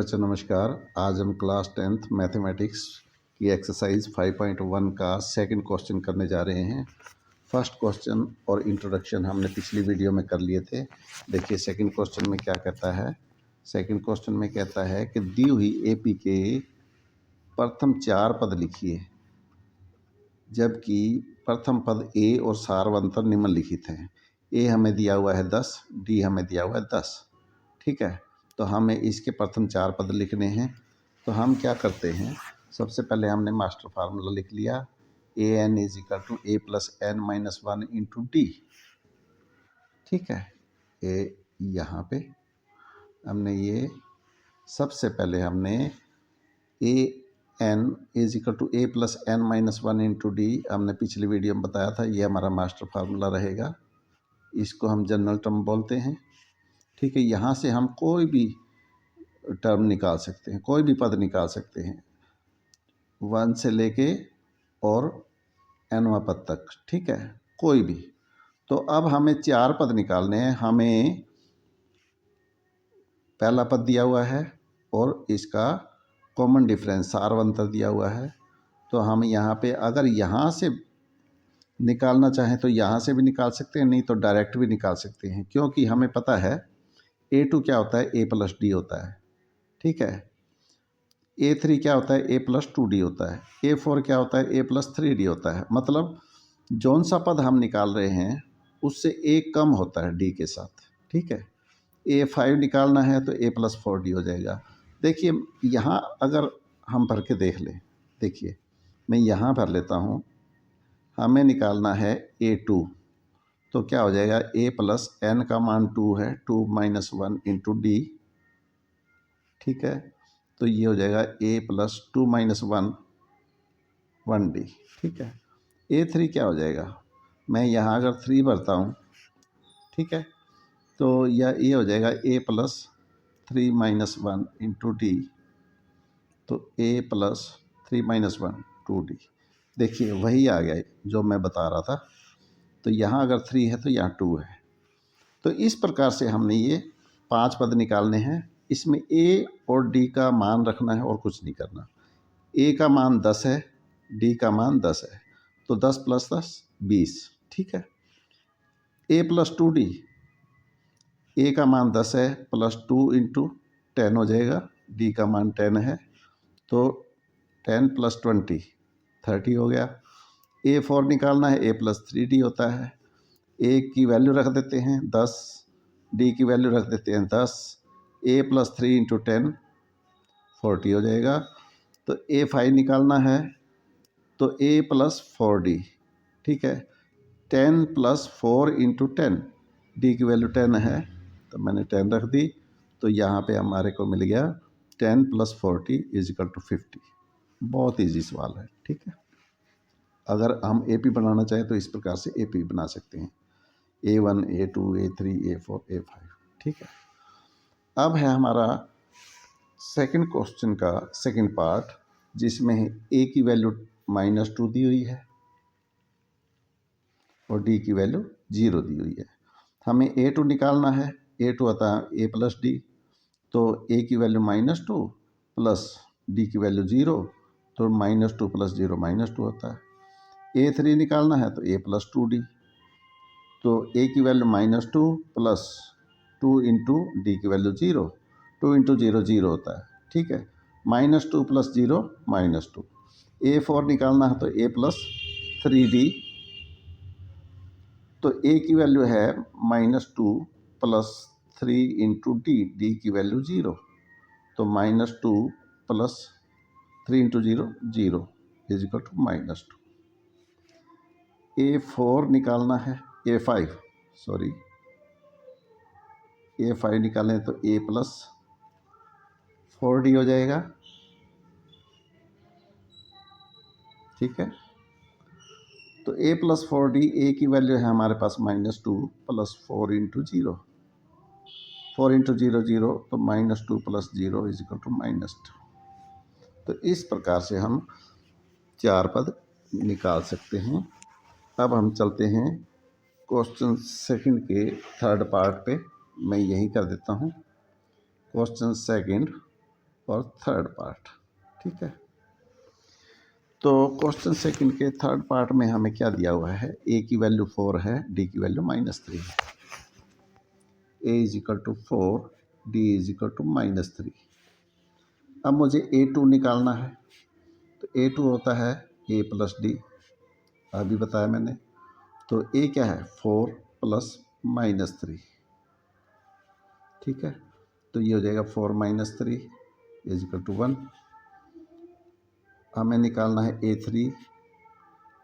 बच्चों नमस्कार। आज हम क्लास 10th मैथमेटिक्स की एक्सरसाइज 5.1 का सेकंड क्वेश्चन करने जा रहे हैं। फर्स्ट क्वेश्चन और इंट्रोडक्शन हमने पिछली वीडियो में कर लिए थे। देखिए सेकंड क्वेश्चन में क्या कहता है। सेकंड क्वेश्चन में कहता है कि दी हुई एपी के प्रथम 4 पद लिखिए, जबकि प्रथम पद ए और सारवंतर निम्नलिखित हैं। ए हमें दिया हुआ है 10, डी हमें दिया हुआ है 10। ठीक है, तो हमें इसके प्रथम 4 पद लिखने हैं। तो हम क्या करते हैं, सबसे पहले हमने मास्टर फार्मूला लिख लिया, A N is equal to A plus N minus 1 into D. ठीक है, ए यहाँ पे हमने ये सबसे पहले हमने A N is equal to A plus N minus 1 into D हमने पिछली वीडियो में बताया था। ये हमारा मास्टर फार्मूला रहेगा, इसको हम जनरल टर्म बोलते हैं। ठीक है, यहाँ से हम कोई भी टर्म निकाल सकते हैं, कोई भी पद निकाल सकते हैं 1 से लेके और nवां पद तक। ठीक है, कोई भी। तो अब हमें 4 पद निकालने हैं। हमें पहला पद दिया हुआ है और इसका कॉमन डिफरेंस सारवंतर दिया हुआ है। तो हम यहाँ पे अगर यहाँ से निकालना चाहें तो यहाँ से भी निकाल सकते हैं, नहीं तो डायरेक्ट भी निकाल सकते हैं, क्योंकि हमें पता है A2 क्या होता है, A प्लस डी होता है। ठीक है, A3 क्या होता है, A प्लस 2D होता है। A4 क्या होता है, A प्लस 3D होता है। मतलब जौन सा पद हम निकाल रहे हैं उससे A कम होता है D के साथ। ठीक है, A5 निकालना है तो A प्लस 4D हो जाएगा। देखिए यहाँ अगर हम भर के देख लें, देखिए मैं यहाँ भर लेता हूँ, हमें निकालना है A2, तो क्या हो जाएगा, A प्लस n का मान 2 है, 2 माइनस 1 इंटू डी। ठीक है, तो ये हो जाएगा A प्लस 2 माइनस 1 1D। ठीक है, A3 क्या हो जाएगा, मैं यहाँ अगर 3 भरता हूँ, ठीक है, तो यह ये हो जाएगा A plus 3 minus 1 into D, तो A प्लस 3 माइनस 1 2D। देखिए वही आ गया जो मैं बता रहा था। तो यहाँ अगर 3 है तो यहाँ 2 है। तो इस प्रकार से हमने ये 5 पद निकालने हैं। इसमें A और D का मान रखना है और कुछ नहीं करना। A का मान 10 है, D का मान 10 है, तो 10 प्लस 10 20। ठीक है, A प्लस 2D, A का मान 10 है प्लस 2 इंटू 10 हो जाएगा, D का मान 10 है, तो 10 प्लस 20 30 हो गया। A4 निकालना है, A प्लस 3D होता है। A की वैल्यू रख देते हैं 10, D की वैल्यू रख देते हैं 10, A प्लस 3 इंटू 10 40 हो जाएगा। तो A5 निकालना है तो A प्लस 4D। ठीक है, 10 प्लस 4 इंटू 10, D की वैल्यू 10 है तो मैंने 10 रख दी, तो यहाँ पे हमारे को मिल गया 10 प्लस 40 इज इक्वल टू 50। बहुत ईजी सवाल है। ठीक है, अगर हम AP बनाना चाहें तो इस प्रकार से AP बना सकते हैं, A1 A2 A3 A4 A5। ठीक है, अब है हमारा सेकंड क्वेश्चन का सेकंड पार्ट, जिसमें A की वैल्यू -2 दी हुई है और D की वैल्यू 0 दी हुई है। हमें A2 निकालना है। A2 आता है A प्लस डी, तो A की वैल्यू -2 प्लस D की वैल्यू 0, तो -2 प्लस 0 -2 होता है। A3 निकालना है तो A प्लस 2D, तो A की वैल्यू -2 प्लस 2 इंटू डी की वैल्यू 0, 2 इंटू 0 0 होता है। ठीक है, -2 प्लस 0 -2। A4 निकालना है तो A प्लस 3D, तो A की वैल्यू है -2 प्लस 3 इंटू डी की वैल्यू 0, तो -2 plus 3 into 0 0 is equal to -2। A4 निकालना है, A5 निकालें तो A प्लस 4D हो जाएगा। ठीक है, तो A प्लस 4D, A की वैल्यू है हमारे पास -2 प्लस 4 इंटू 0, 4 इंटू 0 0, तो -2 प्लस 0 इज इक्वल टू -2। तो इस प्रकार से हम 4 पद निकाल सकते हैं। अब हम चलते हैं क्वेश्चन सेकंड के थर्ड पार्ट पे। मैं यही कर देता हूँ। क्वेश्चन सेकंड, और थर्ड पार्ट। ठीक है, तो क्वेश्चन सेकंड के थर्ड पार्ट में हमें क्या दिया हुआ है, ए की वैल्यू 4 है, डी की वैल्यू -3 है। A is equal to 4, D is equal to -3। अब मुझे A2 निकालना है, तो A2 होता है A प्लस डी, अभी बताया मैंने। तो A क्या है, 4 प्लस -3। ठीक है, तो ये हो जाएगा 4 - 3 इज इक्वल टू 1। हमें निकालना है A3।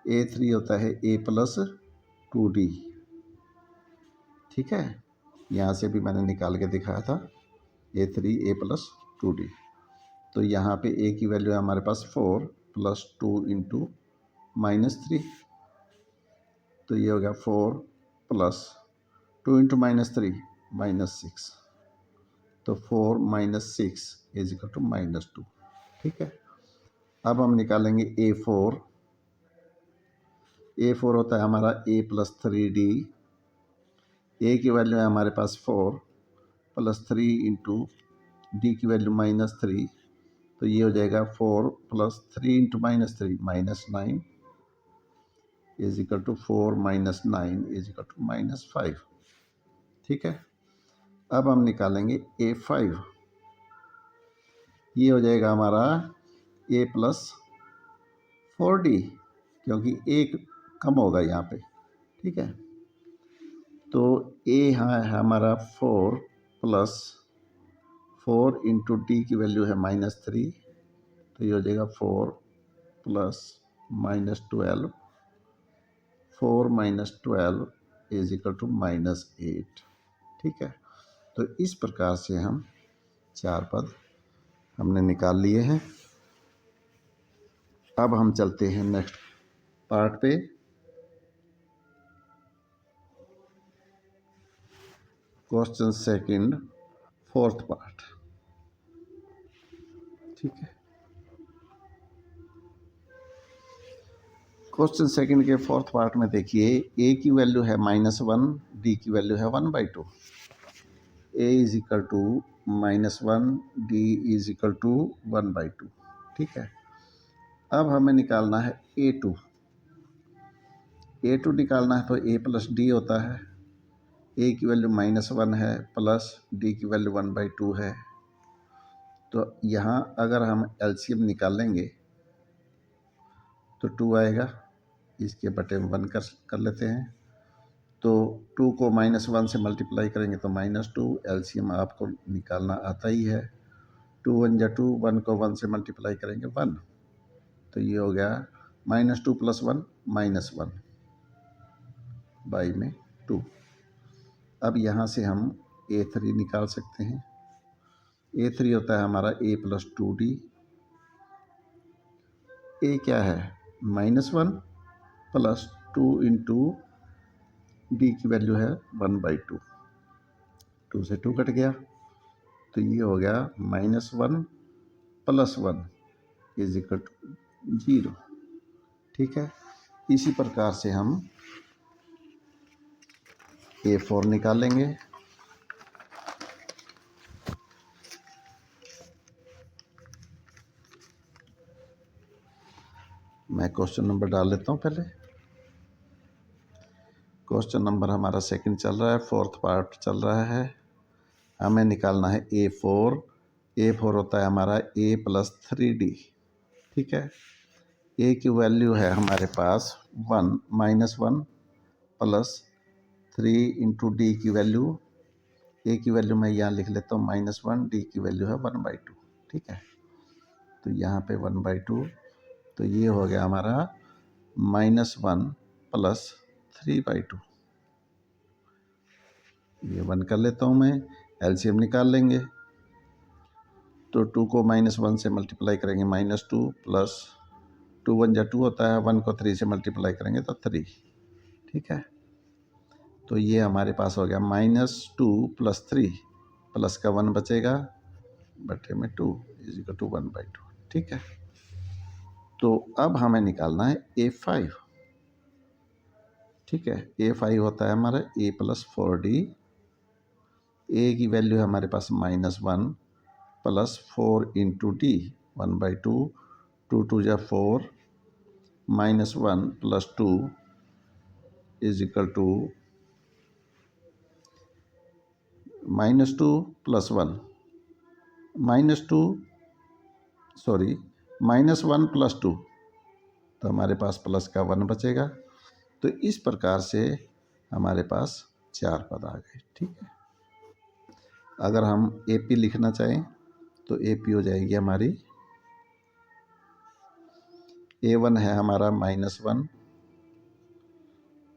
A3 होता है A प्लस 2D। ठीक है, यहाँ से भी मैंने निकाल के दिखाया था, A3 A प्लस 2D। तो यहाँ पे A की वैल्यू है हमारे पास 4 प्लस 2 इंटू -3, तो ये हो गया 4 प्लस 2 इंटू -3 -6, तो 4 - 6 इज इक्वल टू -2। ठीक है, अब हम निकालेंगे A4। A4 होता है हमारा A प्लस 3D। A की वैल्यू है हमारे पास 4 प्लस 3 इंटू डी की वैल्यू -3, तो ये हो जाएगा 4 plus 3 into -3 -9 is equal to 4 - 9 is equal to -5। ठीक है, अब हम निकालेंगे A5। ये हो जाएगा हमारा A प्लस 4D, क्योंकि एक कम होगा यहाँ पे। ठीक है, तो A है हमारा 4 प्लस 4 इंटू डी की वैल्यू है -3, तो ये हो जाएगा 4 प्लस -12, 4 - 12 इज इक्वल टू -8। ठीक है, तो इस प्रकार से हम चार पद हमने निकाल लिए हैं। अब हम चलते हैं नेक्स्ट पार्ट पे। Question second fourth part. ठीक है, क्वेश्चन सेकंड के फोर्थ पार्ट में देखिए, ए की वैल्यू है -1, डी की वैल्यू है 1/2। A is equal to -1, D is equal to 1/2। ठीक है, अब हमें निकालना है A2। A2 निकालना है तो A प्लस डी होता है। A की वैल्यू -1 है प्लस डी की वैल्यू 1/2 है। तो यहाँ अगर हम एलसीएम निकालेंगे तो 2 आएगा, इसके बटे में 1 कर लेते हैं। तो 2 को -1 से मल्टीप्लाई करेंगे तो -2, एलसीएम आपको निकालना आता ही है। 2 1 जा 2, 1 को 1 से मल्टीप्लाई करेंगे 1, तो ये हो गया -2 + 1 -1 बाई में 2। अब यहाँ से हम A3 निकाल सकते हैं। A3 होता है हमारा A प्लस 2D। A क्या है, -1 प्लस 2 इंटू डी की वैल्यू है 1/2। 2 से 2 कट गया, तो ये हो गया -1 + 1 इज इक्वल टू 0। ठीक है, इसी प्रकार से हम A4 निकालेंगे। मैं क्वेश्चन नंबर डाल लेता हूँ पहले। क्वेश्चन नंबर हमारा सेकंड चल रहा है, फोर्थ पार्ट चल रहा है। हमें निकालना है A4। A4 होता है हमारा A प्लस 3D। ठीक है, A की वैल्यू है हमारे पास 1 -1 प्लस 3 इंटू डी की वैल्यू, A की वैल्यू मैं यहाँ लिख लेता हूँ -1, डी की वैल्यू है 1/2। ठीक है, तो यहाँ पे 1/2, तो ये हो गया हमारा -1 प्लस 3/2। ये 1 कर लेता हूँ मैं, एलसीएम निकाल लेंगे। तो 2 को -1 से मल्टीप्लाई करेंगे -2 प्लस 2 1 जा 2 होता है, 1 को 3 से मल्टीप्लाई करेंगे तो 3। ठीक है, तो ये हमारे पास हो गया -2 + 3, प्लस का 1 बचेगा बटे में 2 इज इक्वल टू 1/2। ठीक है, तो अब हमें निकालना है A5। ठीक है, A5 होता है हमारा A प्लस 4D। A की वैल्यू है हमारे पास -1 प्लस 4 इंटू डी 1/2, 2 2 जा 4 minus 1 plus 2 is equal to -2 plus 1 -1 plus 2, तो हमारे पास प्लस का 1 बचेगा। तो इस प्रकार से हमारे पास 4 पद आ गए। ठीक है, अगर हम AP लिखना चाहें तो AP हो जाएगी हमारी, A1 है हमारा -1,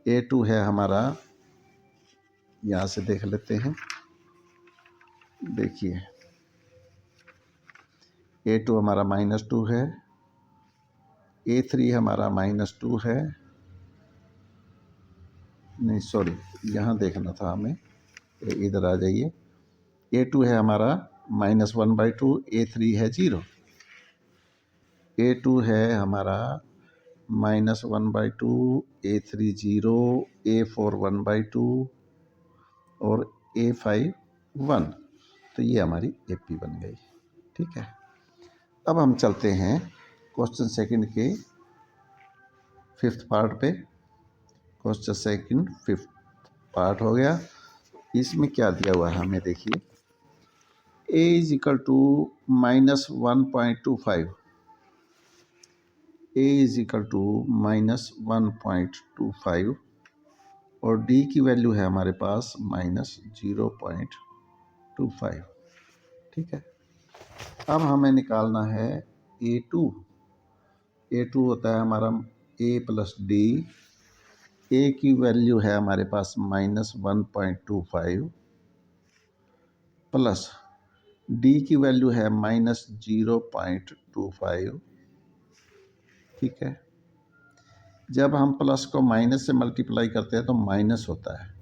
A2 है हमारा, यहाँ से देख लेते हैं, देखिए A2 हमारा -2 है, A3 हमारा -2 है, नहीं सॉरी यहाँ देखना था हमें, इधर आ जाइए। A2 है हमारा -1/2, A3 है 0, A2 है हमारा -1/2, A3 0, A4 1/2 और A5 1। तो ये हमारी AP बन गई। ठीक है, अब हम चलते हैं क्वेश्चन सेकंड के 5th पार्ट पे। क्वेश्चन सेकंड 5th पार्ट हो गया। इसमें क्या दिया हुआ है हमें, देखिए A is equal to -1.25, A is equal to -1.25 और D की वैल्यू है हमारे पास -0.25। ठीक है, अब हमें निकालना है A2। A2 होता है हमारा A प्लस D, A की वैल्यू है हमारे पास -1.25 प्लस D की वैल्यू है -0.25। ठीक है, जब हम प्लस को माइनस से मल्टीप्लाई करते हैं तो माइनस होता है,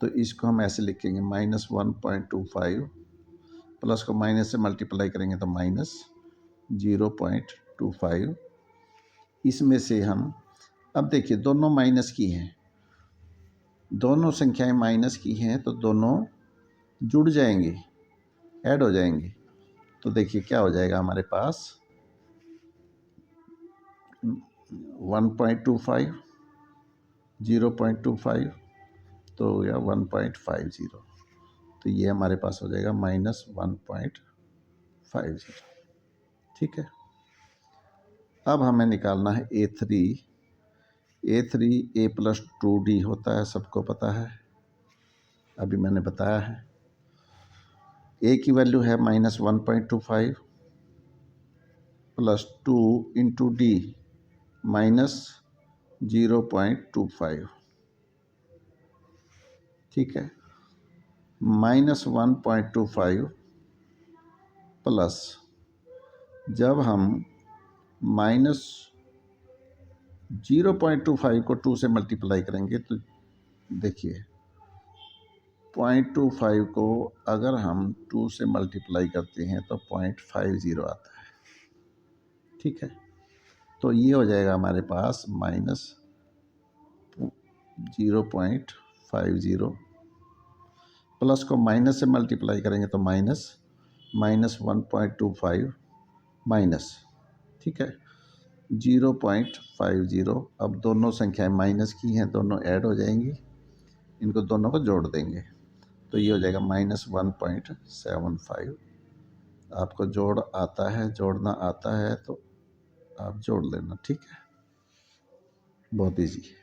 तो इसको हम ऐसे लिखेंगे -1.25 प्लस को माइनस से मल्टीप्लाई करेंगे तो -0.25। इसमें से हम, अब देखिए दोनों माइनस की हैं, दोनों संख्याएं माइनस की हैं, तो दोनों जुड़ जाएंगी, ऐड हो जाएंगी। तो देखिए क्या हो जाएगा हमारे पास 1.25, 0.25 तो या 1.50, तो ये हमारे पास हो जाएगा -1.50। ठीक है, अब हमें निकालना है A3। A3 A plus 2D होता है, सबको पता है, अभी मैंने बताया है। A की वैल्यू है -1.25 प्लस 2 इंटू D -0.25। ठीक है, -1.25 प्लस, जब हम -0.25 को 2 से मल्टीप्लाई करेंगे तो देखिए 0.25 को अगर हम 2 से मल्टीप्लाई करते हैं तो 0.50 आता है। ठीक है, तो ये हो जाएगा हमारे पास -0.50 प्लस को माइनस से मल्टीप्लाई करेंगे तो -1.25 माइनस, ठीक है 0.50। अब दोनों संख्याएं माइनस की हैं, दोनों ऐड हो जाएंगी, इनको दोनों को जोड़ देंगे तो ये हो जाएगा -1.75। आपको जोड़ आता है, जोड़ना आता है तो आप जोड़ लेना। ठीक है, बहुत इजी है।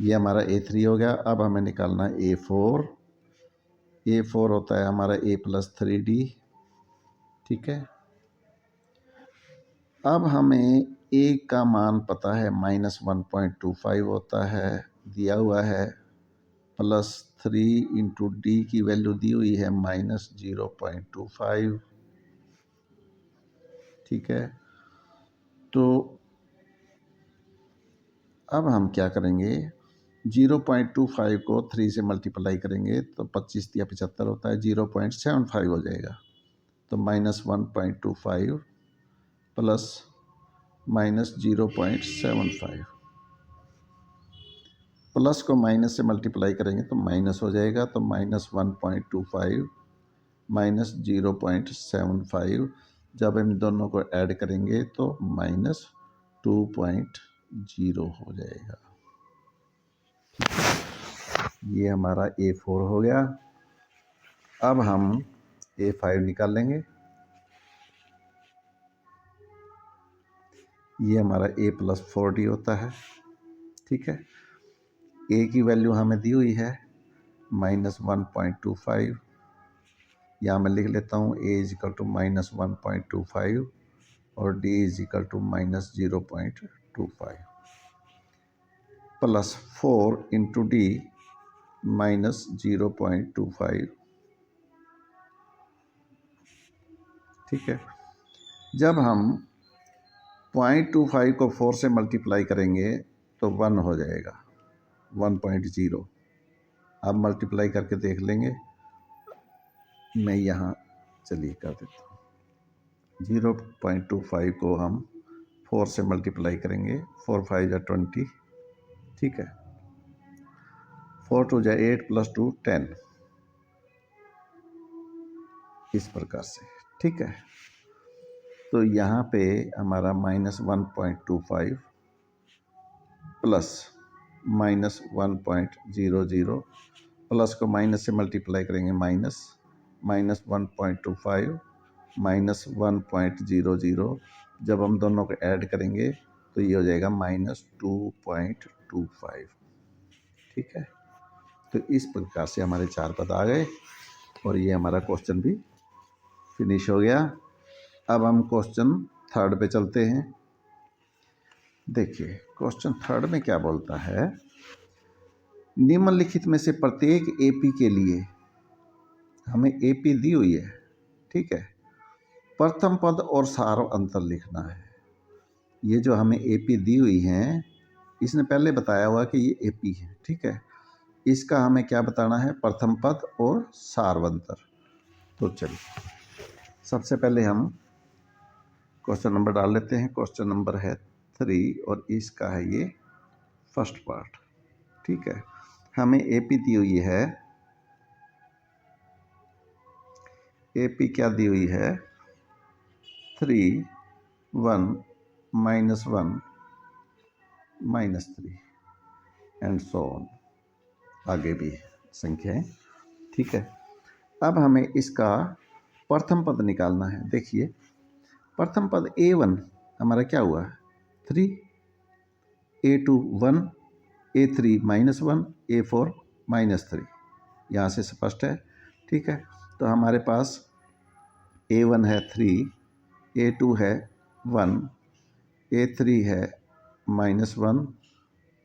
ये हमारा A3 हो गया। अब हमें निकालना है A4। A4 होता है हमारा A प्लस 3D। ठीक है, अब हमें A का मान पता है -1.25 होता है, दिया हुआ है, प्लस 3 इंटू D की वैल्यू दी हुई है -0.25। ठीक है, तो अब हम क्या करेंगे, 0.25 को 3 से मल्टीप्लाई करेंगे तो 25 या 75 होता है, 0.75 हो जाएगा। तो -1.25 प्लस -0.75, प्लस को माइनस से मल्टीप्लाई करेंगे तो माइनस हो जाएगा, तो -1.25 माइनस 0.75, जब हम दोनों को ऐड करेंगे तो माइनस 2.0 हो जाएगा। ये हमारा A4 हो गया। अब हम A5 निकाल लेंगे। ये हमारा A + 4D होता है, ठीक है। A की वैल्यू हमें दी हुई है -1.25, यहाँ मैं लिख लेता हूँ A = -1.25 और D = -0.25 प्लस 4 × D -0.25, ठीक है। जब हम 0.25 को 4 से मल्टीप्लाई करेंगे तो 1 हो जाएगा, 1.0। अब मल्टीप्लाई करके देख लेंगे, मैं यहाँ चलिए कर देता हूँ। 0.25 को हम 4 से मल्टीप्लाई करेंगे, 4 × 5 = 20, ठीक है। 4 × 2 = 8 + 2 = 10, इस प्रकार से, ठीक है। तो यहाँ पे हमारा -1.25 प्लस -1.00, प्लस को माइनस से मल्टीप्लाई करेंगे -1.25 -1.00, जब हम दोनों को ऐड करेंगे तो ये हो जाएगा -2.25, ठीक है। तो इस प्रकार से हमारे 4 पद आ गए और ये हमारा क्वेश्चन भी फिनिश हो गया। अब हम क्वेश्चन 3 पे चलते हैं। देखिए क्वेश्चन 3 में क्या बोलता है, निम्नलिखित में से प्रत्येक AP के लिए, हमें AP दी हुई है, ठीक है। प्रथम पद और सार अंतर लिखना है। ये जो हमें AP दी हुई है, इसने पहले बताया हुआ कि ये AP है, ठीक है। इसका हमें क्या बताना है, प्रथम पद और सारवंतर। तो चलिए सबसे पहले हम क्वेश्चन नंबर डाल लेते हैं। क्वेश्चन नंबर है 3 और इसका है ये फर्स्ट पार्ट, ठीक है। हमें AP दी हुई है, AP क्या दी हुई है, 3 1 -1 -3 एंड सो ऑन, आगे भी संख्याएं, ठीक है। अब हमें इसका प्रथम पद निकालना है। देखिए प्रथम पद A1 हमारा क्या हुआ, 3, A2 1, A3 -1, A4 -3, यहाँ से स्पष्ट है, ठीक है। तो हमारे पास A1 है 3, A2 है 1, A3 है -1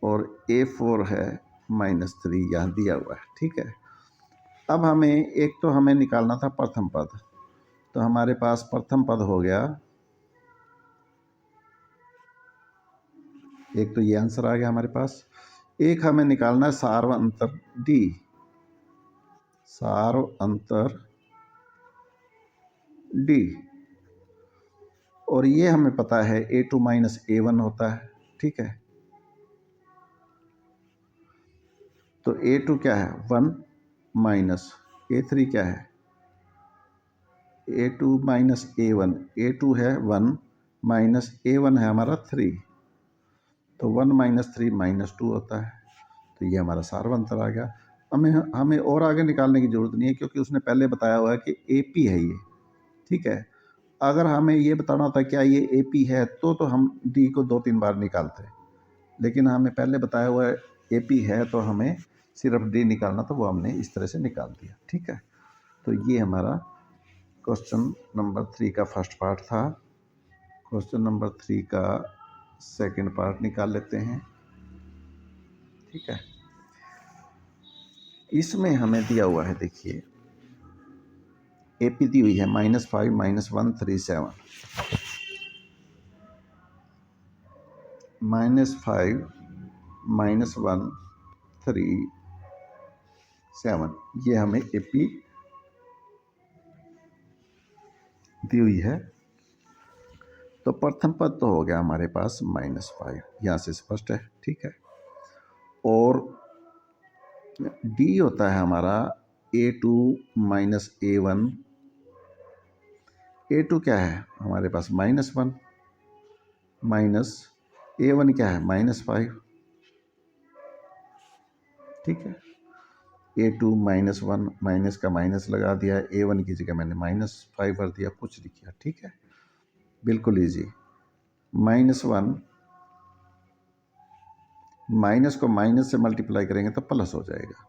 और A4 है -3, यहाँ दिया हुआ है, ठीक है। अब हमें एक तो हमें निकालना था प्रथम पद, तो हमारे पास प्रथम पद हो गया, एक तो ये आंसर आ गया हमारे पास। एक हमें निकालना है सार अंतर D, सार अंतर D, और ये हमें पता है A2 - A1 होता है, ठीक है। तो A2 क्या है 1 माइनस A3 क्या है A2 - A1, A2 है 1 माइनस A1 है हमारा 3, तो 1 - 3 -2 होता है। तो ये हमारा सारवंतर आ गया। हमें और आगे निकालने की ज़रूरत नहीं है, क्योंकि उसने पहले बताया हुआ है कि AP है ये, ठीक है। अगर हमें ये बताना होता क्या ये AP है तो हम D को 2-3 बार निकालते, लेकिन हमें पहले बताया हुआ है AP है, तो हमें सिर्फ D निकालना, तो वो हमने इस तरह से निकाल दिया, ठीक है। तो ये हमारा क्वेश्चन नंबर 3 का फर्स्ट पार्ट था। क्वेश्चन नंबर 3 का सेकंड पार्ट निकाल लेते हैं, ठीक है। इसमें हमें दिया हुआ है, देखिए AP दी हुई है -5 -137, -5 -137, ये हमें AP दी हुई है। तो प्रथम पद तो हो गया हमारे पास -5, यहाँ से स्पष्ट है, ठीक है। और D होता है हमारा A2 - A1 A2 क्या है हमारे पास -1 माइनस A1 क्या है -5, ठीक है। A2 -1 माइनस का माइनस लगा दिया, A1 की जगह मैंने -5 भर दिया, कुछ नहीं किया, ठीक है, बिल्कुल ईजी। -1 माइनस को माइनस से मल्टीप्लाई करेंगे तो प्लस हो जाएगा,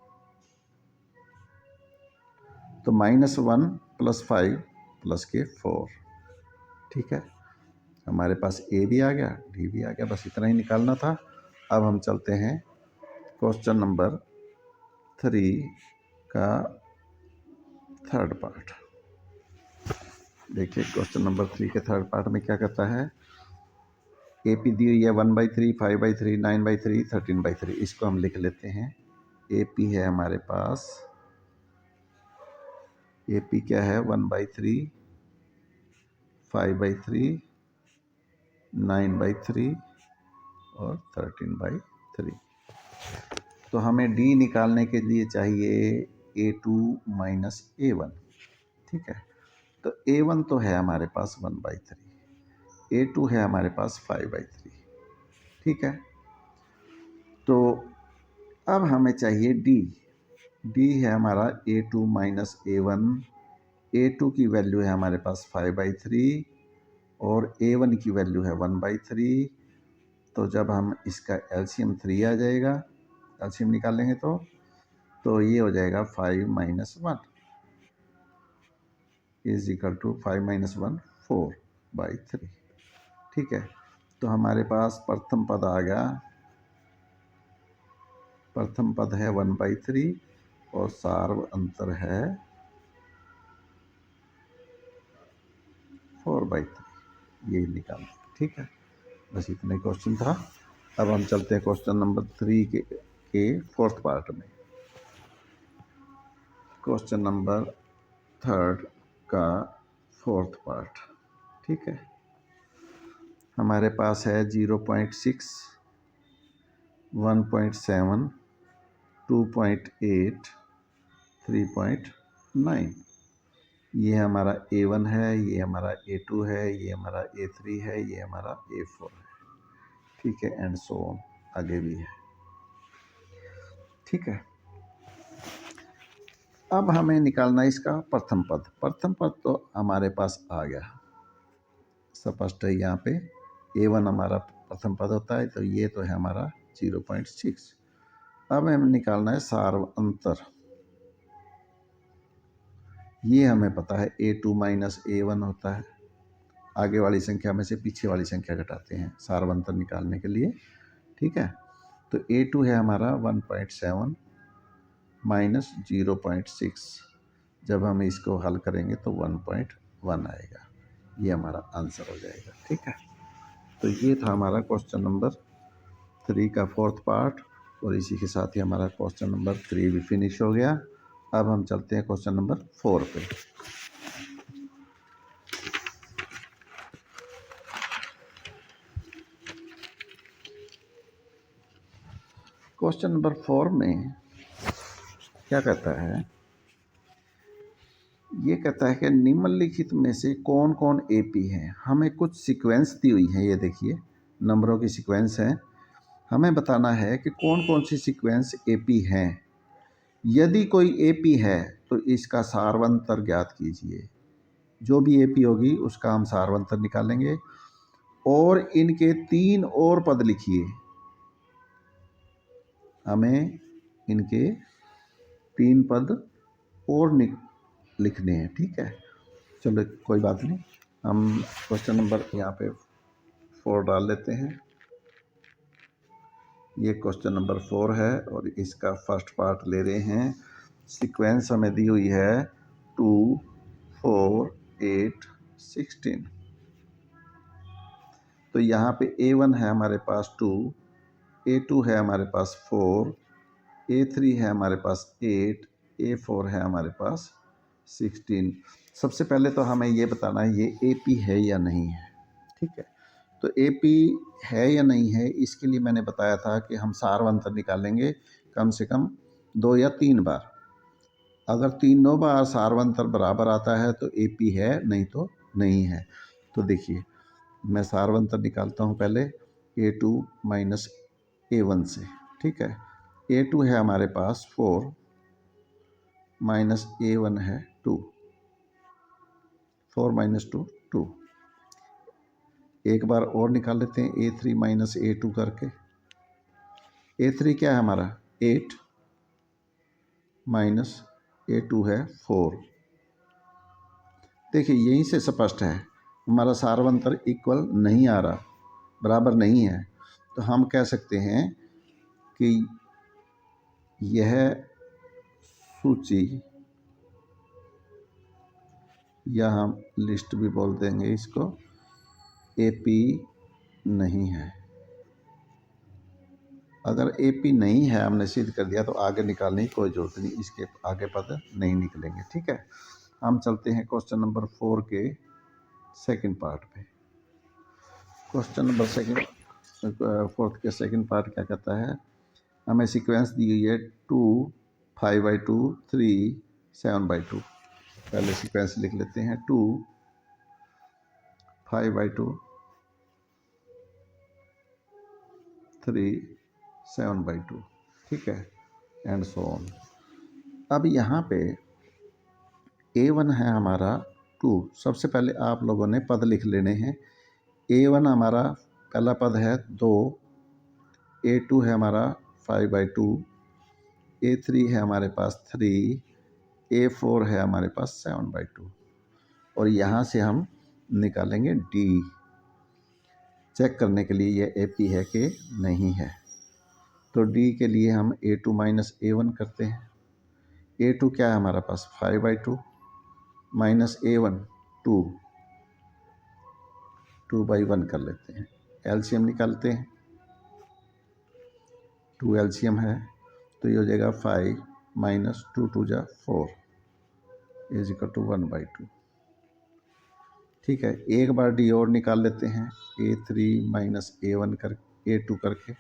तो -1 + 5 + 4, ठीक है। हमारे पास A भी आ गया, D भी आ गया, बस इतना ही निकालना था। अब हम चलते हैं क्वेश्चन नंबर 3 का थर्ड पार्ट। देखिए क्वेश्चन नंबर 3 के थर्ड पार्ट में क्या कहता है। AP दी हुई है 1/3, 5/3, 9/3, 13/3। इसको हम लिख लेते हैं। AP है हमारे पास, AP क्या है 1/3, 5/3, 9/3 और 13/3। तो हमें D निकालने के लिए चाहिए A2 - A1, ठीक है। तो A1 तो है हमारे पास 1/3, A2 है हमारे पास 5/3, ठीक है। तो अब हमें चाहिए D। D है हमारा A2 - A1। A2 की वैल्यू है हमारे पास 5/3 और A1 की वैल्यू है 1/3। तो जब हम इसका एलसीएम 3 आ जाएगा, एलसीएम निकालेंगे तो ये हो जाएगा 5 - 1 इज इक्वल टू 5 - 1 4/3, ठीक है। तो हमारे पास प्रथम पद आ गया, प्रथम पद है 1/3 और सार्व अंतर है 4/3, ये निकालना, ठीक है। बस इतना क्वेश्चन था। अब हम चलते हैं क्वेश्चन नंबर 3 के फोर्थ पार्ट में। क्वेश्चन नंबर 3 का फोर्थ पार्ट, ठीक है। हमारे पास है 0.6, 1.7, 2.8, 3.9। ये हमारा A1 है, ये हमारा A2 है, ये हमारा A3 है, ये हमारा A4 है, ठीक है, एंड सो ऑन, आगे भी है, ठीक है। अब हमें निकालना है इसका प्रथम पद। प्रथम पद तो हमारे पास आ गया, स्पष्ट है। यहाँ पे A1 हमारा प्रथम पद होता है, तो ये तो है हमारा 0.6। अब हमें निकालना है सार्व अंतर। ये हमें पता है A2 - A1 होता है, आगे वाली संख्या में से पीछे वाली संख्या घटाते हैं सार्व अंतर निकालने के लिए, ठीक है। तो A2 है हमारा 1.7 माइनस 0.6, जब हम इसको हल करेंगे तो 1.1 आएगा, ये हमारा आंसर हो जाएगा, ठीक है। तो ये था हमारा क्वेश्चन नंबर 3 का फोर्थ पार्ट, और इसी के साथ ही हमारा क्वेश्चन नंबर 3 भी फिनिश हो गया। अब हम चलते हैं क्वेश्चन नंबर 4 पे। क्वेश्चन नंबर 4 में क्या कहता है, ये कहता है कि निम्नलिखित में से कौन कौन एपी हैं। हमें कुछ सीक्वेंस दी हुई है, ये देखिए नंबरों की सीक्वेंस है। हमें बताना है कि कौन कौन सी सीक्वेंस एपी हैं। यदि कोई एपी है तो इसका सार्वंतर ज्ञात कीजिए। जो भी एपी होगी उसका हम सार्वंतर निकालेंगे, और इनके 3 और पद लिखिए। हमें इनके 3 पद और लिखने हैं, ठीक है। चलो कोई बात नहीं, हम क्वेश्चन नंबर यहाँ पे 4 डाल लेते हैं। ये क्वेश्चन नंबर 4 है और इसका फर्स्ट पार्ट ले रहे हैं। सीक्वेंस हमें दी हुई है 2, 4, 8, 16। तो यहाँ पे A1 है हमारे पास 2, A2 है हमारे पास 4, A3 है हमारे पास 8, A4 है हमारे पास 16। सबसे पहले तो हमें ये बताना है ये AP है या नहीं है, ठीक है। तो AP है या नहीं है, इसके लिए मैंने बताया था कि हम सार्वंतर निकालेंगे कम से कम 2 या 3 बार। अगर तीनों बार सार्वंतर बराबर आता है तो AP है, नहीं तो नहीं है। तो देखिए मैं सारवंतर निकालता हूँ पहले A2 माइनस A1 से, ठीक है। A2 है हमारे पास 4 माइनस A1 है 2, 4 माइनस 2 2। एक बार और निकाल लेते हैं A3 माइनस A2 करके। A3 क्या है हमारा 8 माइनस A2 है 4। देखिए यहीं से स्पष्ट है हमारा सारवंतर इक्वल नहीं आ रहा, बराबर नहीं है। तो हम कह सकते हैं कि यह सूची, या हम लिस्ट भी बोल देंगे इसको, AP नहीं है। अगर AP नहीं है हमने सिद्ध कर दिया तो आगे निकालने की कोई ज़रूरत नहीं, इसके आगे पद नहीं निकलेंगे, ठीक है। हम चलते हैं क्वेश्चन नंबर 4 के सेकंड पार्ट पे। क्वेश्चन नंबर 4 के सेकंड पार्ट क्या कहता है, हमें सीक्वेंस दी हुई है 2 5/2 3 7/2। पहले सीक्वेंस लिख लेते हैं 2 5/2 3 7/2, ठीक है, एंड सो ऑन। अब यहाँ पे A1 है हमारा 2। सबसे पहले आप लोगों ने पद लिख लेने हैं। A1 हमारा पहला पद है 2, A2 है हमारा 5/2, A3 है हमारे पास 3, A4 है हमारे पास 7/2। और यहाँ से हम निकालेंगे D, चेक करने के लिए ये AP है कि नहीं है। तो D के लिए हम A2 माइनस A1 करते हैं। A2 क्या है हमारा पास 5/2 माइनस A1 2, 2/1 कर लेते हैं। एलसीएम निकालते हैं, 2 एलसीएम है तो ये हो जाएगा 5 माइनस 2 2 जा 4 इज इक्वल टू 1/2, ठीक है। एक बार D और निकाल लेते हैं, A3 माइनस A1 कर A2 करके,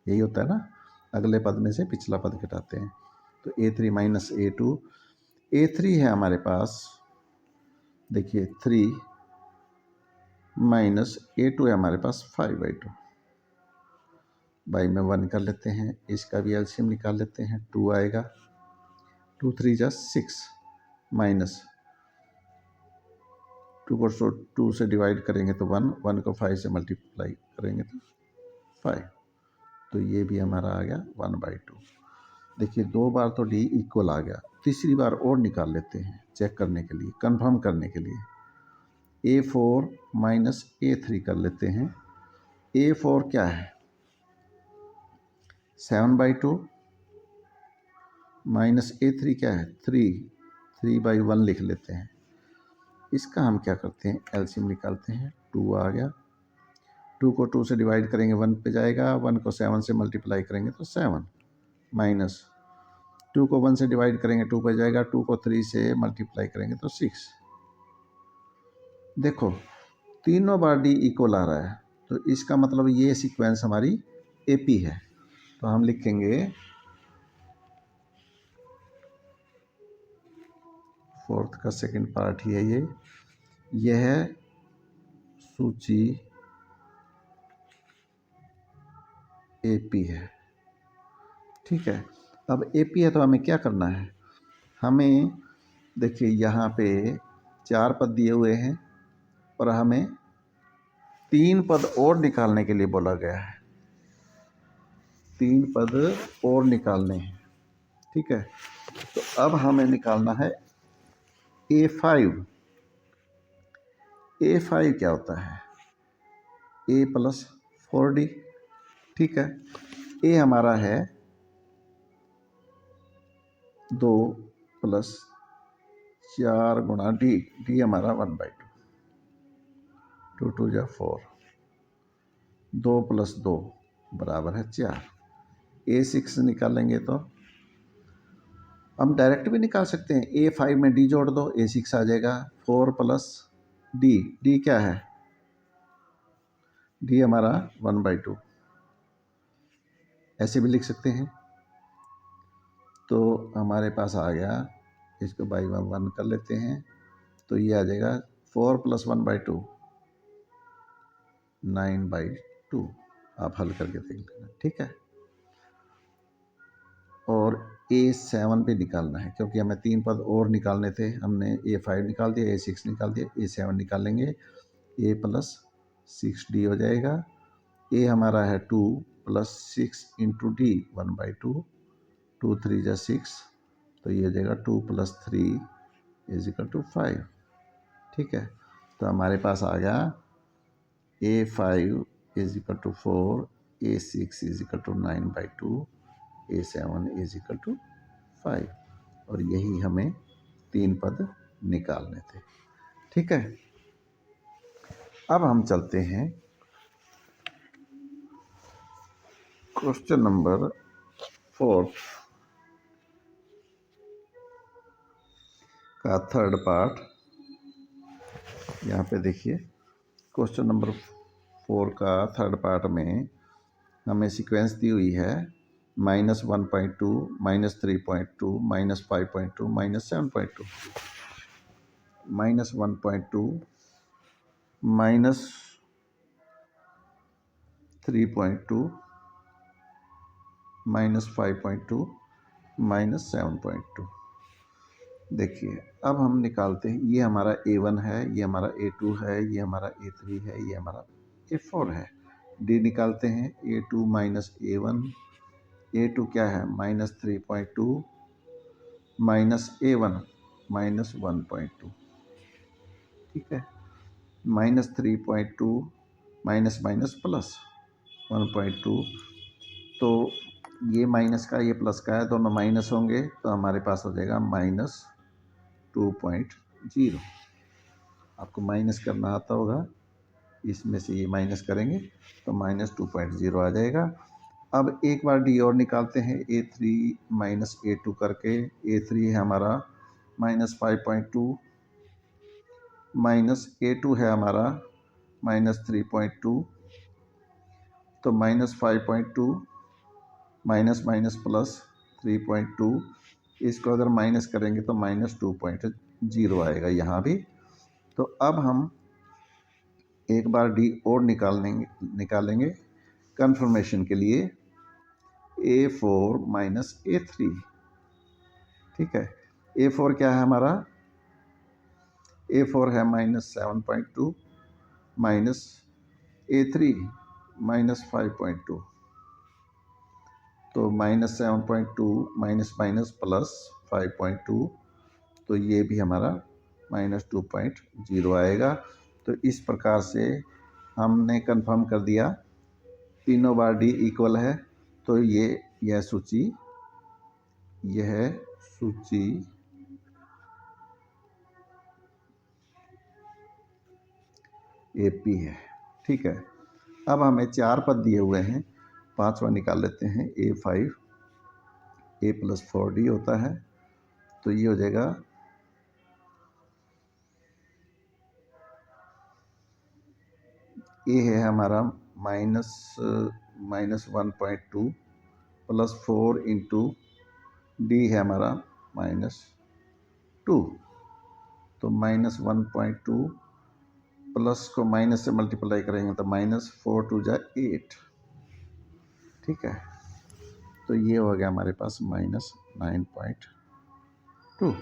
यही होता है ना, अगले पद में से पिछला पद घटाते हैं। तो A3 माइनस A2, A3 है हमारे पास, देखिए 3 माइनस A2 है हमारे पास 5/2, बाई में 1 कर लेते हैं, इसका भी एलसीएम निकाल लेते हैं, 2 आएगा, 2 3 जा 6 माइनस 2 को 2 से डिवाइड करेंगे तो 1, 1 को 5 से मल्टीप्लाई करेंगे तो 5, तो ये भी हमारा आ गया 1/2। देखिए 2 बार तो D इक्वल आ गया, तीसरी बार और निकाल लेते हैं चेक करने के लिए, कंफर्म करने के लिए। A4 माइनस A3 कर लेते हैं। A4 क्या है 7/2 माइनस A3 क्या है 3/1 लिख लेते हैं। इसका हम क्या करते हैं एलसीएम निकालते हैं, 2 आ गया, 2 को 2 से डिवाइड करेंगे 1 पे जाएगा, 1 को 7 से मल्टीप्लाई करेंगे तो 7 माइनस 2 को 1 से डिवाइड करेंगे 2 पे जाएगा, 2 को 3 से मल्टीप्लाई करेंगे तो 6। देखो तीनों बार D इक्वल आ रहा है, तो इसका मतलब ये सीक्वेंस हमारी AP है। तो हम लिखेंगे 4th का सेकंड पार्ट ही है यह सूची AP है, ठीक है। अब AP है तो हमें क्या करना है, हमें देखिए यहाँ पे 4 पद दिए हुए हैं और हमें 3 पद और निकालने के लिए बोला गया है, 3 पद और निकालने हैं, ठीक है। तो अब हमें निकालना है A5। A5 क्या होता है A प्लस 4D, ठीक है। A हमारा है 2 प्लस 4 गुणा D हमारा 1/2, 2 2 जा 4, 2 प्लस 2 बराबर है 4। A6 निकालेंगे तो हम डायरेक्ट भी निकाल सकते हैं, A5 में D जोड़ दो, A6 आ जाएगा, 4 प्लस D क्या है D हमारा 1/2, ऐसे भी लिख सकते हैं। तो हमारे पास आ गया, इसको बाई 1 कर लेते हैं, तो ये आ जाएगा 4+1/2 9/2 आप हल करके देख लेना, ठीक है। और A7 पे निकालना है, क्योंकि हमें 3 पद और निकालने थे। हमने A5 निकाल दिया, A6 निकाल दिया, A7 निकालेंगे। A + 6D हो जाएगा। A हमारा है 2 + 6 × D 1/2, 2 3 = 6, तो ये हो जाएगा 2 + 3 = 5, ठीक है। तो हमारे पास आ गया A5 = 4, A6 = 9/2, A7 = 5, और यही हमें 3 पद निकालने थे, ठीक है। अब हम चलते हैं क्वेश्चन नंबर 4 का थर्ड पार्ट। यहाँ पे देखिए, क्वेश्चन नंबर 4 का थर्ड पार्ट में हमें सीक्वेंस दी हुई है -1.2, -3.2, -5.2, -7.2। -1.2, -3.2, -5.2, -7.2। देखिए, अब हम निकालते हैं। ये हमारा A1 है, ये हमारा A2 है, ये हमारा A3 है, ये हमारा A4 है। D निकालते हैं। A2 - A1, A2 क्या है -3.2, -A1 -1.2, ठीक है। -3.2 माइनस माइनस प्लस 1.2, तो ये माइनस का ये प्लस का है, दोनों माइनस होंगे, तो हमारे पास हो जाएगा -2.0। आपको माइनस करना आता होगा, इसमें से ये माइनस करेंगे तो -2.0 आ जाएगा। अब एक बार डी और निकालते हैं, A3 - A2 करके। A3 है हमारा -5.2, -A2 है हमारा -3.2, तो -5.2 माइनस माइनस प्लस 3.2, इसको अगर माइनस करेंगे तो -2.0 आएगा यहाँ भी। तो अब हम एक बार डी और निकालेंगे कंफर्मेशन के लिए। A4 - A3, ठीक है। A4 क्या है हमारा? A4 है -7.2, -A3 -5.2, तो -7.2 माइनस माइनस प्लस 5.2, तो ये भी हमारा -2.0 आएगा। तो इस प्रकार से हमने कंफर्म कर दिया तीनों बार डी इक्वल है। तो यह सूची AP है, ठीक है। अब हमें 4 पद दिए हुए हैं, 5वां निकाल लेते हैं। A5 A + 4D होता है, तो ये हो जाएगा A है हमारा -1.2 + 4 × D है हमारा -2, तो -1.2 प्लस को माइनस से मल्टीप्लाई करेंगे तो -4 × 2 = 8, ठीक है। तो ये हो गया हमारे पास -9.2,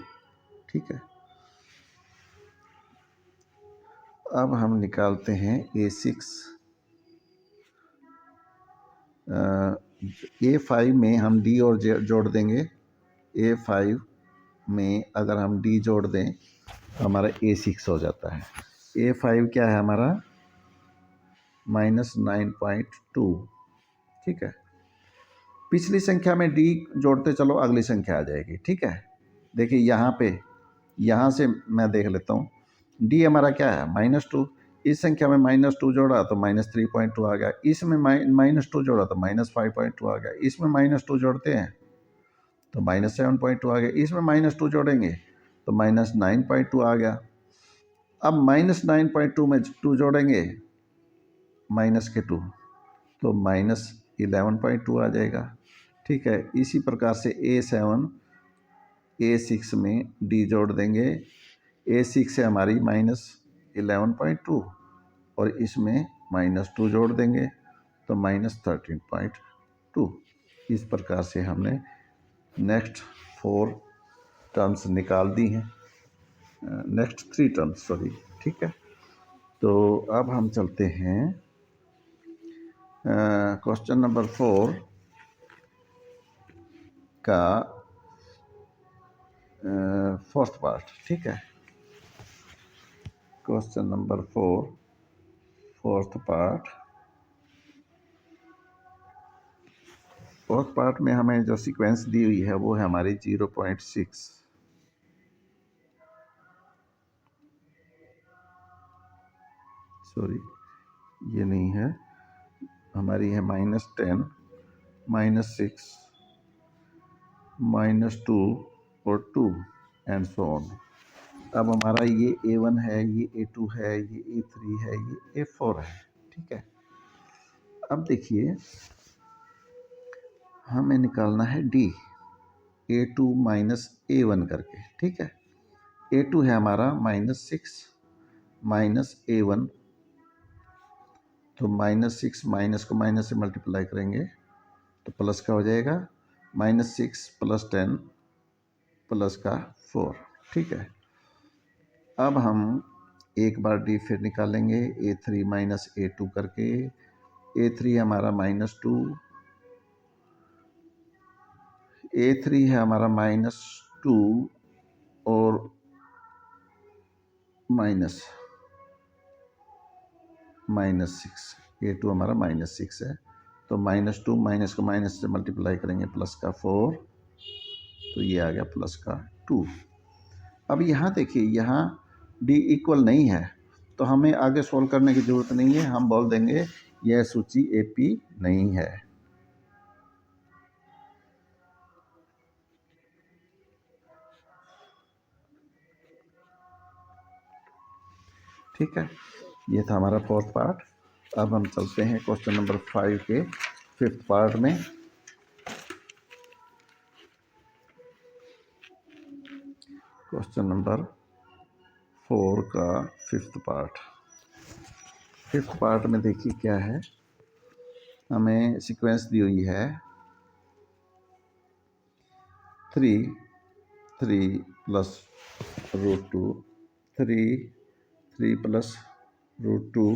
ठीक है। अब हम निकालते हैं A6। A5 में हम D और जोड़ देंगे। A5 में अगर हम D जोड़ दें तो हमारा A6 हो जाता है। A5 क्या है हमारा? -9.2, ठीक है। पिछली संख्या में D जोड़ते चलो, अगली संख्या आ जाएगी, ठीक है। देखिए यहाँ से मैं देख लेता हूँ। D हमारा क्या है? -2। इस संख्या में -2 जोड़ा तो -3.2 आ गया। इसमें -2 जोड़ा तो -5.2 आ गया। इसमें -2 जोड़ते हैं तो -7.2 आ गया। इसमें -2 जोड़ेंगे तो -9.2 आ गया। अब -9.2 में 2 जोड़ेंगे, -2, तो -11.2 आ जाएगा, ठीक है। इसी प्रकार से A7 A6 में D जोड़ देंगे। A6 है हमारी 11.2 और इसमें -2 जोड़ देंगे तो -13.2। इस प्रकार से हमने नेक्स्ट 4 टर्म्स निकाल दी हैं, नेक्स्ट 3 टर्म्स सॉरी, ठीक है। तो अब हम चलते हैं क्वेश्चन नंबर 4 का फोर्थ पार्ट, ठीक है। क्वेश्चन नंबर 4 फोर्थ पार्ट में हमें जो सीक्वेंस दी हुई है वो है हमारी 0.6, सॉरी ये नहीं है, हमारी है -10, -6, -2 और 2 एंड सो ऑन। अब हमारा ये A1 है, ये A2 है, ये A3 है, ये A4 है, ठीक है। अब देखिए हमें निकालना है D, A2 माइनस A1 करके, ठीक है। A2 है हमारा -6 माइनस A1, तो -6 माइनस को माइनस से मल्टीप्लाई करेंगे तो प्लस का हो जाएगा, -6 + 10 प्लस का 4, ठीक है। अब हम एक बार D फिर निकालेंगे, A3 माइनस A2 करके। A3 हमारा -2, A3 है हमारा -2 और -6, A2 हमारा -6 है, तो -2 माइनस को माइनस से मल्टीप्लाई करेंगे प्लस का 4, तो ये आ गया प्लस का 2। अब यहाँ देखिए, यहाँ D इक्वल नहीं है तो हमें आगे सोल्व करने की ज़रूरत नहीं है, हम बोल देंगे यह सूची AP नहीं है, ठीक है। ये था हमारा फोर्थ पार्ट। अब हम चलते हैं क्वेश्चन नंबर 5 के फिफ्थ पार्ट में। क्वेश्चन नंबर 4 का फिफ्थ पार्ट में देखिए क्या है, हमें सीक्वेंस दी हुई है 3 + √2, 3 + √2,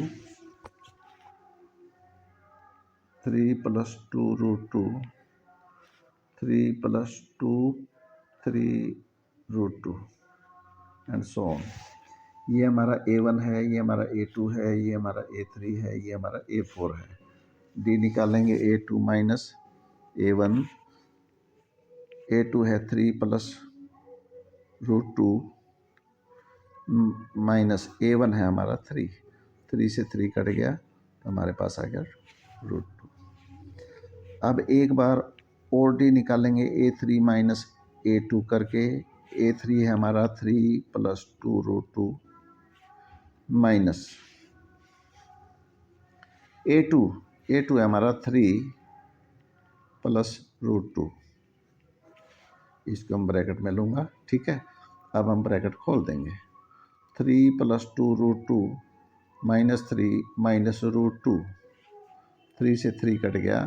3 + 2 √2, 3 + 2, 3 √2 एंड सो ऑन। ये हमारा A1 है, ये हमारा A2 है, ये हमारा A3 है, ये हमारा A4 है। D निकालेंगे, A2 माइनस A1, A2 है 3 + √2 माइनस A1 है हमारा 3 से 3 कट गया तो हमारे पास आ गया √2। अब एक बार और D निकालेंगे, A3 माइनस A2 करके। A3 है हमारा 3 + 2 √2 माइनस A2 है हमारा 3 + √2, इसको हम ब्रैकेट में लूँगा, ठीक है। अब हम ब्रैकेट खोल देंगे, 3 + 2 √2 -3 माइनस √2, 3 से 3 कट गया,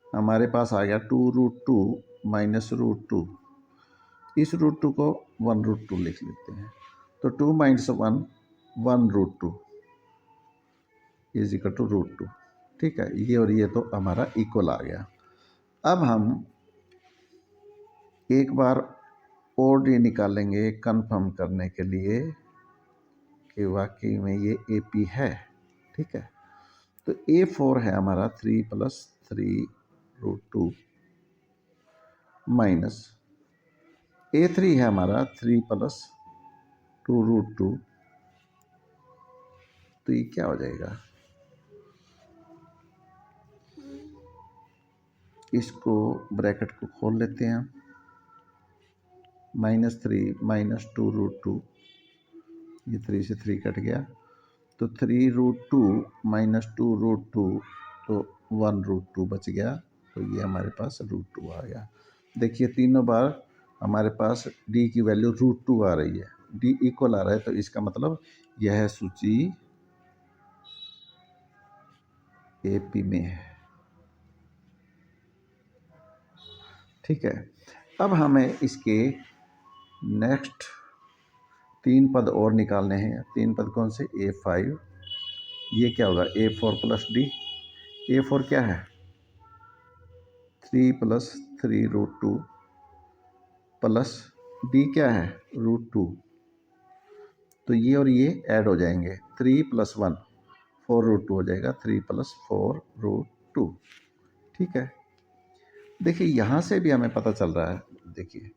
हमारे पास आ गया 2 √2 माइनस √2। इस √2 को 1 √2 लिख लेते हैं, तो 2 - 1 1 √2 इज इक्वल टू √2, ठीक है। ये और ये तो हमारा इक्वल आ गया। अब हम एक बार और D निकालेंगे कंफर्म करने के लिए कि वाकई में ये AP है, ठीक है। तो A4 है हमारा 3 + 3 √2 माइनस A3 है हमारा 3 + 2 √2, तो ये क्या हो जाएगा, इसको ब्रैकेट को खोल लेते हैं हम, -3 - 2 √2, ये 3 से 3 कट गया, तो 3 √2 - 2 √2, तो 1 √2 बच गया, तो ये हमारे पास √2 आ गया। देखिए तीनों बार हमारे पास D की वैल्यू √2 आ रही है, D इक्वल आ रहा है, तो इसका मतलब यह सूची AP में है। ठीक है, अब हमें इसके नेक्स्ट 3 पद और निकालने हैं। 3 पद कौन से? A5, ये क्या होगा? A4 plus D। A4 क्या है? 3 प्लस 3√2 प्लस D क्या है? √2। तो ये और ये ऐड हो जाएंगे, 3 प्लस 1 4√2 हो जाएगा, 3 प्लस 4√2। ठीक है, देखिए यहाँ से भी हमें पता चल रहा है। देखिए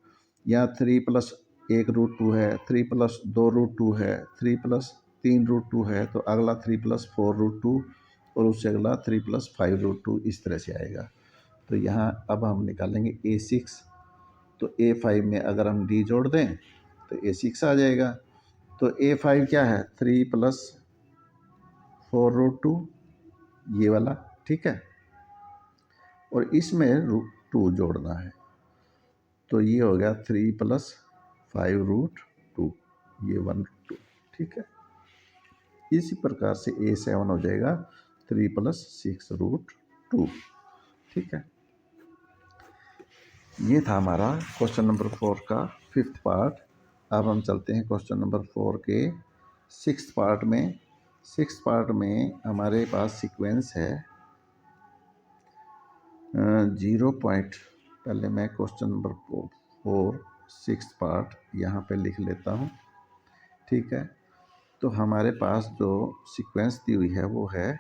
यहाँ 3 प्लस 1√2 है, 3 प्लस 2√2 है, 3 प्लस 3√2 है, तो अगला 3 प्लस 4√2 और उससे अगला 3 प्लस 5√2, इस तरह से आएगा। तो यहाँ अब हम निकालेंगे A6, तो A5 में अगर हम D जोड़ दें तो A6 आ जाएगा। तो A5 क्या है? 3 प्लस 4√2, ये वाला। ठीक है, और इसमें √2 जोड़ना है, तो ये हो गया 3 प्लस 5√2, ये 1√2। ठीक है, इसी प्रकार से A7 हो जाएगा 3 प्लस 6√2। ठीक है, ये था हमारा क्वेश्चन नंबर 4 का 5th पार्ट। अब हम चलते हैं क्वेश्चन नंबर 4 के 6th पार्ट में। 6th पार्ट में हमारे पास सीक्वेंस है 0 पॉइंट। पहले मैं क्वेश्चन नंबर 4 6th पार्ट यहाँ पे लिख लेता हूँ। ठीक है, तो हमारे पास जो सीक्वेंस दी हुई है वो है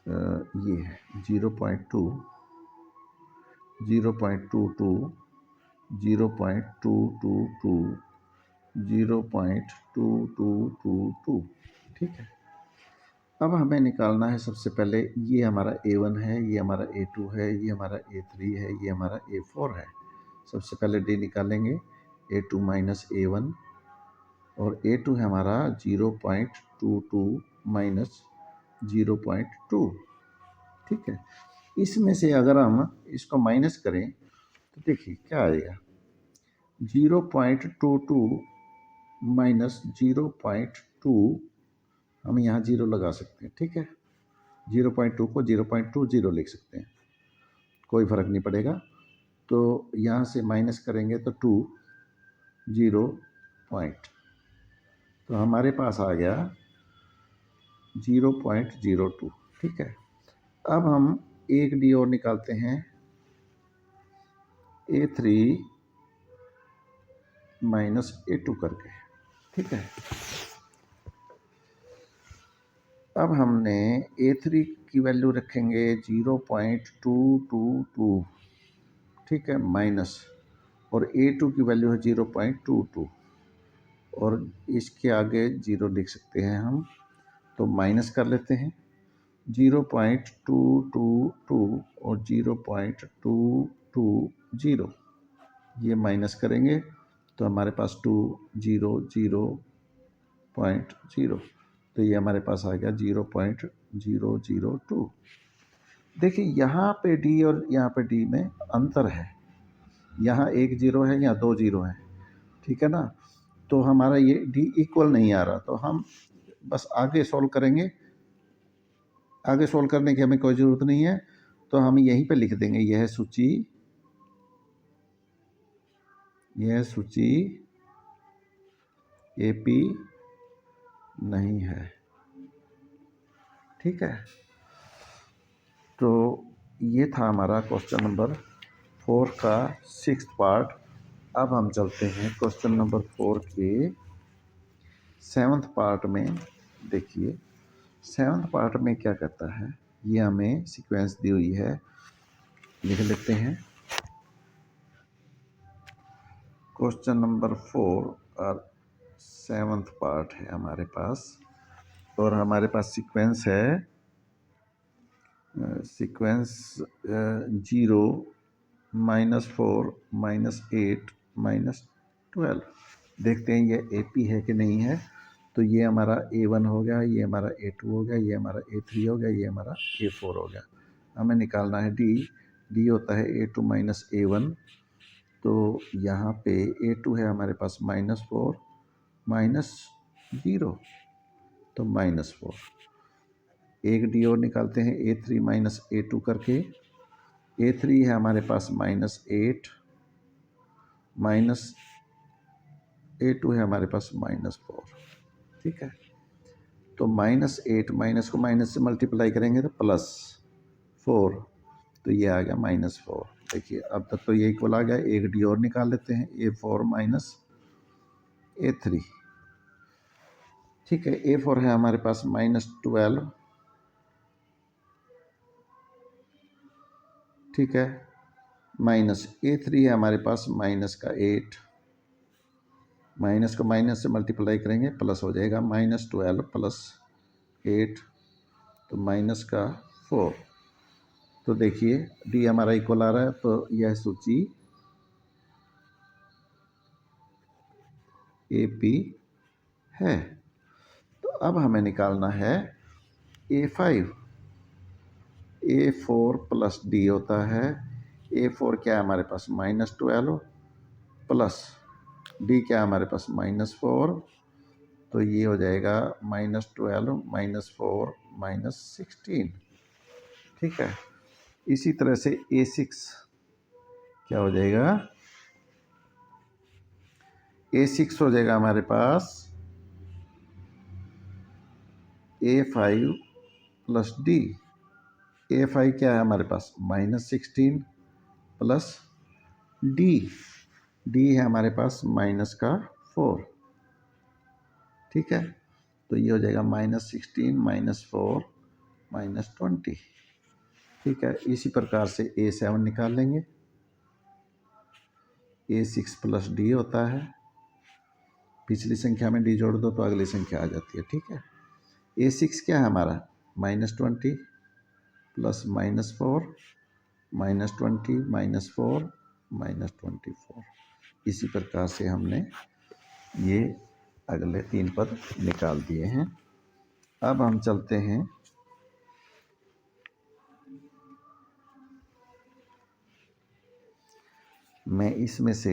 ये है 0.2, 0.22, 0.222, 0.2222। ठीक है, अब हमें निकालना है सबसे पहले, ये हमारा A1 है, ये हमारा A2 है, ये हमारा A3 है, ये हमारा A4 है। सबसे पहले D निकालेंगे, A2 माइनस A1, और A2 है हमारा 0.22 माइनस 0.2। ठीक है, इसमें से अगर हम इसको माइनस करें तो देखिए क्या आएगा, 0.22 माइनस 0.2, हम यहाँ 0 लगा सकते हैं। ठीक है, 0.2 को 0.20 लिख सकते हैं, कोई फ़र्क नहीं पड़ेगा। तो यहाँ से माइनस करेंगे तो 2 0 पॉइंट, तो हमारे पास आ गया 0.02। ठीक है, अब हम एक D और निकालते हैं, A3 माइनस A2 करके। ठीक है, अब हमने A3 की वैल्यू रखेंगे 0.222। ठीक है, माइनस, और A2 की वैल्यू है 0.22, और इसके आगे 0 लिख सकते हैं हम, तो माइनस कर लेते हैं 0.222 और 0.220, ये माइनस करेंगे तो हमारे पास 200.0, तो ये हमारे पास आ गया 0.002। देखिए यहाँ पे D और यहाँ पे D में अंतर है, यहाँ 1 0 है, यहाँ 2 0 है। ठीक है ना, तो हमारा ये D इक्वल नहीं आ रहा, तो हम बस आगे सॉल्व करेंगे। आगे सॉल्व करने की हमें कोई ज़रूरत नहीं है, तो हम यहीं पे लिख देंगे, यह सूची AP नहीं है। ठीक है, तो ये था हमारा क्वेश्चन नंबर 4 का 6th पार्ट। अब हम चलते हैं क्वेश्चन नंबर 4 के 7th पार्ट में। देखिए 7th पार्ट में क्या कहता है, ये हमें सीक्वेंस दी हुई है, लिख लेते हैं। क्वेश्चन नंबर 4 और 7th पार्ट है हमारे पास, और हमारे पास सीक्वेंस है 0 -4 -8 -12। देखते हैं ये AP है कि नहीं है। तो ये हमारा A1 हो गया, ये हमारा A2 हो गया, ये हमारा A3 हो गया, ये हमारा A4 हो गया। हमें निकालना है D होता है A2 - A1, तो यहाँ पे A2 है हमारे पास -4, -0, तो -4। एक डी और निकालते हैं, A3 माइनस A2 करके। A3 है हमारे पास -8, माइनस A2 है हमारे पास -4। ठीक है, तो -8 माइनस को माइनस से मल्टीप्लाई करेंगे तो +4, तो ये आ गया -4। देखिए अब तक तो ये इक्वल आ गया। एक डी और निकाल लेते हैं, A4 माइनस A3। ठीक है, A4 है हमारे पास -12। ठीक है, माइनस A3 है हमारे पास -8। माइनस को माइनस से मल्टीप्लाई करेंगे प्लस हो जाएगा, -12 प्लस 8, तो -4। तो देखिए डी हमारा इक्वल आ रहा है, तो यह सूची AP है। तो अब हमें निकालना है A5। A4 प्लस D होता है। A4 क्या है हमारे पास -12 प्लस D क्या है हमारे पास -4, तो ये हो जाएगा -12 -4 -16। ठीक है, इसी तरह से A6 क्या हो जाएगा, A6 हो जाएगा हमारे पास A5 प्लस D। A5 क्या है हमारे पास -16 प्लस D। D है हमारे पास -4। ठीक है, तो ये हो जाएगा -16 -4 -20। ठीक है, इसी प्रकार से A7 निकाल लेंगे। A6 प्लस D होता है, पिछली संख्या में D जोड़ दो तो अगली संख्या आ जाती है। ठीक है, A6 क्या है हमारा -20 प्लस -4 -20 -4 -24। इसी प्रकार से हमने ये अगले 3 पद निकाल दिए हैं। अब हम चलते हैं मैं इसमें से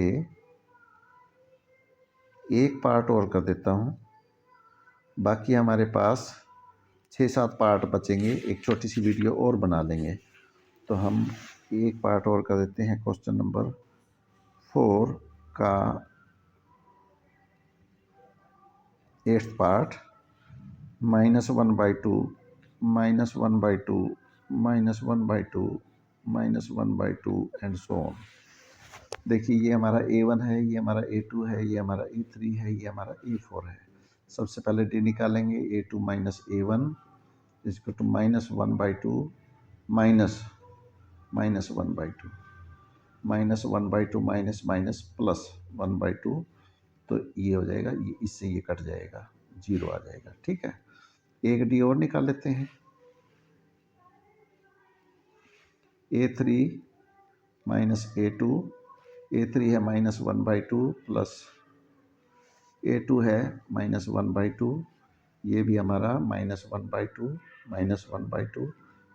एक पार्ट और कर देता हूँ, बाकी हमारे पास 6-7 पार्ट बचेंगे। एक छोटी सी वीडियो और बना लेंगे, तो हम एक पार्ट और कर देते हैं। क्वेश्चन नंबर 4 का 8th part, -1/2 -1/2 -1/2 -1/2 and so on. देखिए ये हमारा A1 है, ये हमारा A2 है, ये हमारा A3 है, ये हमारा A4 है। सबसे पहले D निकालेंगे, A2 माइनस A1 इसको टू -1/2 माइनस -1/2 -1/2 माइनस माइनस प्लस 1/2, तो ये हो जाएगा, ये इससे ये कट जाएगा, 0 आ जाएगा। ठीक है, एक D और निकाल लेते हैं, A3 माइनस A2। A3 है -1/2 प्लस A2 है -1/2, ये भी हमारा -1/2 -1/2,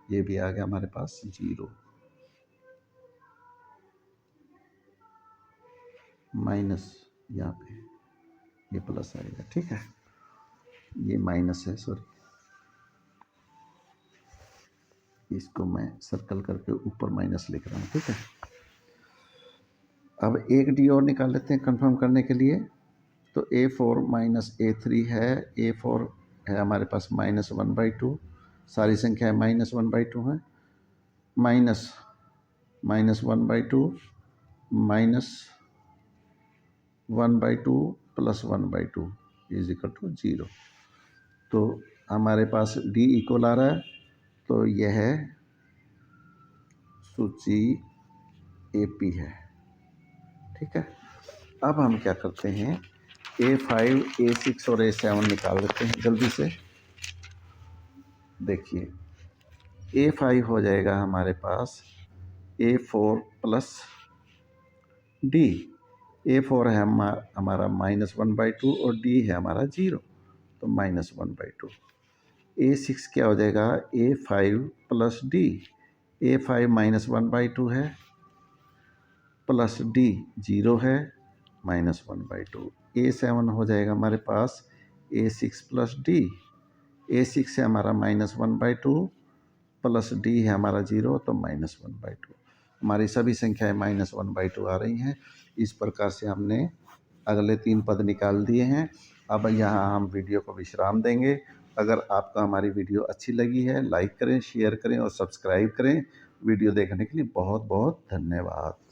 ये भी आ गया हमारे पास 0, माइनस यहाँ पे ये प्लस आएगा। ठीक है, ये माइनस है, सॉरी, इसको मैं सर्कल करके ऊपर माइनस लिख रहा हूँ। ठीक है, अब एक D और निकाल लेते हैं कंफर्म करने के लिए। तो A4 माइनस A3 है, A4 है हमारे पास -1/2, सारी संख्याएं -1/2 हैं, minus -1/2 -1/2 plus 1/2 is equal to 0। तो हमारे पास D इक्वल आ रहा है, तो यह सूची AP है। ठीक है, अब हम क्या करते हैं, A5 A6 और A7 निकाल लेते हैं जल्दी से। देखिए A5 हो जाएगा हमारे पास A4 प्लस D। A4 है हमारा -1/2 और D है हमारा 0, तो -1/2। A6 क्या हो जाएगा, A5 प्लस D। A5 -1/2 है, प्लस D 0 है, -1/2। A7 हो जाएगा हमारे पास A6 प्लस डी। A6 है हमारा -1/2 प्लस डी है हमारा 0, तो -1/2। हमारी सभी संख्याएं -1/2 आ रही हैं। इस प्रकार से हमने अगले 3 पद निकाल दिए हैं। अब यहाँ हम वीडियो को विश्राम देंगे। अगर आपको हमारी वीडियो अच्छी लगी है, लाइक करें, शेयर करें और सब्सक्राइब करें। वीडियो देखने के लिए बहुत बहुत धन्यवाद।